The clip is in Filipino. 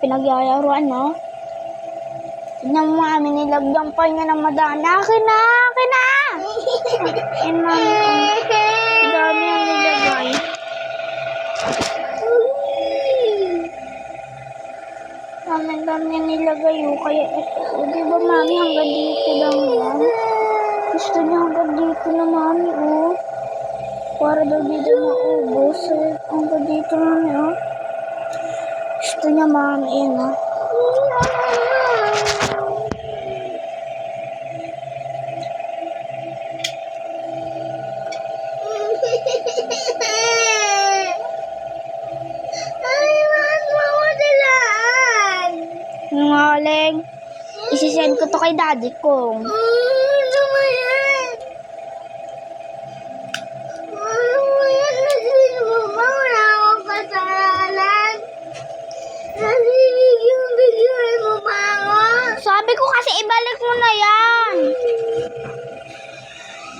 pinagyayaruan, no? Tignan mo, mami, nilagyan pa niya ng madami. Akin na! Akin na! And mami, ang dami ang nilagay. Mami, ang dami ang nilagay, oh. Kaya ito, di ba, mami, hanggang dito lang yan? Gusto niya hanggang dito na, mami, oh. Para daw dito maubos. Hanggang dito, mami, oh. Gusto niya, mami, yun, oh. Ngaling, isisend ko to kay daddy ko. Sabi ko kasi ibalik mo na yan.